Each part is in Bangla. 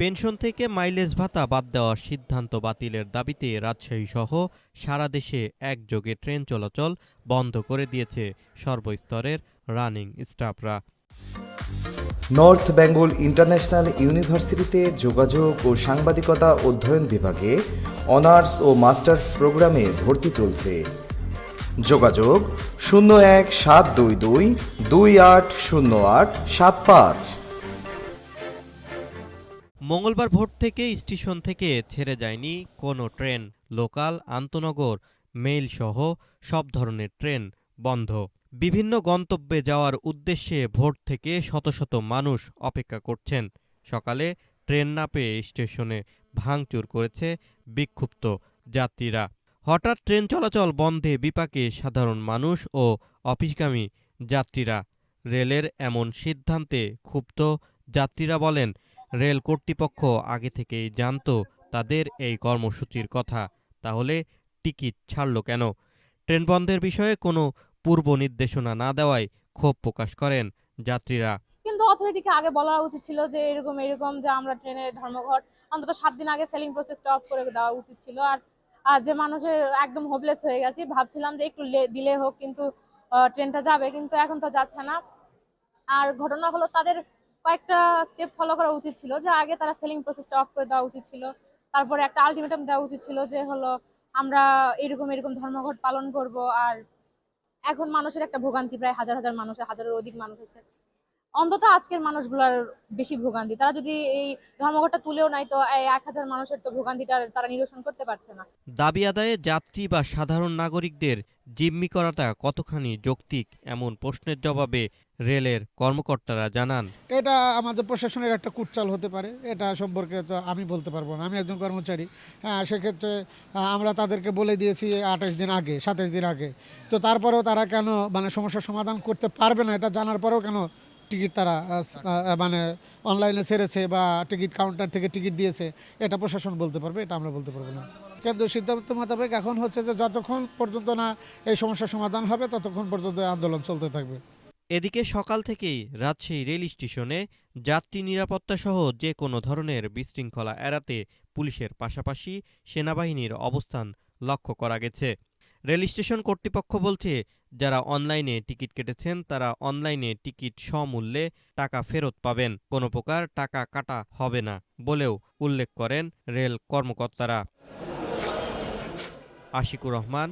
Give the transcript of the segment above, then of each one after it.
পেনশন থেকে মাইলেজ ভাতা বাদ দেওয়ার সিদ্ধান্ত বাতিলের দাবিতে রাজশাহী সহ সারা দেশে একযোগে ট্রেন চলাচল বন্ধ করে দিয়েছে সর্বস্তরের রানিং স্টাফরা। নর্থ বেঙ্গল ইন্টারন্যাশনাল ইউনিভার্সিটিতে যোগাযোগ ও সাংবাদিকতা অধ্যয়ন বিভাগে অনার্স ও মাস্টার্স প্রোগ্রামে ভর্তি চলছে। যোগাযোগ 01-722-280875। মঙ্গলবার ভোর থেকে স্টেশন থেকে ছেড়ে যায়নি কোনো ট্রেন। লোকাল, আন্তনগর, মেইল সহ সব ধরনের ট্রেন বন্ধ। বিভিন্ন গন্তব্যে যাওয়ার উদ্দেশ্যে ভোর থেকে শত শত মানুষ অপেক্ষা করছেন। সকালে ট্রেন না পেয়ে স্টেশনে ভাঙচুর করেছে বিক্ষুব্ধ যাত্রীরা। হঠাৎ ট্রেন চলাচল বন্ধে বিপাকে সাধারণ মানুষ ও অফিসগামী যাত্রীরা। রেলের এমন সিদ্ধান্তে ক্ষুব্ধ যাত্রীরা বলেন, রেল কর্তৃপক্ষ আগে থেকেই জানত তাদের এই কর্মসূচির কথা, তাহলে টিকিট ছাড়ল কেন? ট্রেন বন্ধের বিষয়ে কোনো পূর্ব নির্দেশনা না দেওয়ায় ক্ষোভ প্রকাশ করেন যাত্রীরা। কিন্তু অথরিটিকে আগে বলা উচিত ছিল যে এরকম এরকম যে আমরা ট্রেনের ধর্মঘট অন্তত 7 দিন আগে সেলিং প্রসেসটা অফ করে দেওয়া উচিত ছিল। আর যে মানুষের একদম হোপলেস হয়ে গেছে, ভাবছিলাম যে একটু ডিলে হোক, কিন্তু ট্রেনটা যাবে, কিন্তু এখন তো যাচ্ছে না। আর ঘটনা হলো, তাদের কয়েকটা স্টেপ ফলো করা উচিত ছিল, যে আগে তারা সেলিং প্রসেসটা অফ করে দেওয়া উচিত ছিল। তারপরে একটা আলটিমেটাম দেওয়া উচিত ছিল যে হলো আমরা এরকম এরকম ধর্মঘট পালন করব। আর এখন মানুষের একটা ভোগান্তি, প্রায় হাজার হাজার মানুষের, হাজারের অধিক মানুষ আছে। অন্তত আজকের মানুষগুলোর বেশি ভোগান্তি। তারা যদি এই ধর্মঘটটা তুলেও নাই, তো এই 1000 মানুষের তো ভোগান্তিটা তারা নিরসন করতে পারছে না। দাবি আদায়ে যাত্রী বা সাধারণ নাগরিকদের জিম্মি করাটা কতখানি যৌক্তিক, এমন প্রশ্নের জবাবে রেলের কর্মকর্তারা জানান, এটা আমাদের প্রশাসনের একটা কুটচাল হতে পারে। এটা সম্পর্কে তো আমি বলতে পারবো না, আমি একজন কর্মচারী। হ্যাঁ, সেক্ষেত্রে আমরা তাদেরকে বলে দিয়েছি 28 দিন আগে, 27 দিন আগে। তো তারপরেও তারা কেন সমস্যার সমাধান করতে পারবে না, এটা জানার পরেও কেন টিকিট তারা অনলাইনে ছেড়েছে বা টিকিট কাউন্টার থেকে টিকিট দিয়েছে, এটা প্রশাসন বলতে পারবে, এটা আমরা বলতে পারবো না। কিন্তু সিদ্ধান্ত মোতাবেক এখন হচ্ছে যে যতক্ষণ পর্যন্ত না এই সমস্যার সমাধান হবে ততক্ষণ পর্যন্ত আন্দোলন চলতে থাকবে। এদিকে সকাল থেকেই রাজশাহী রেল স্টেশনে যাত্রী নিরাপত্তা সহ যে কোনো ধরনের বিশৃঙ্খলা এড়াতে পুলিশের পাশাপাশি সেনাবাহিনীর অবস্থান লক্ষ্য করা গেছে। রেল স্টেশন কর্তৃপক্ষ বলছে, যারা অনলাইনে টিকিট কেটেছেন তারা অনলাইনে টিকিট সমূল্যে টাকা ফেরত পাবেন, কোনো প্রকার টাকা কাটা হবে না বলেও উল্লেখ করেন রেল কর্মকর্তারা। আশিকুর রহমান,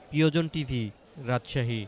প্রিয়জন টিভি, রাজশাহী।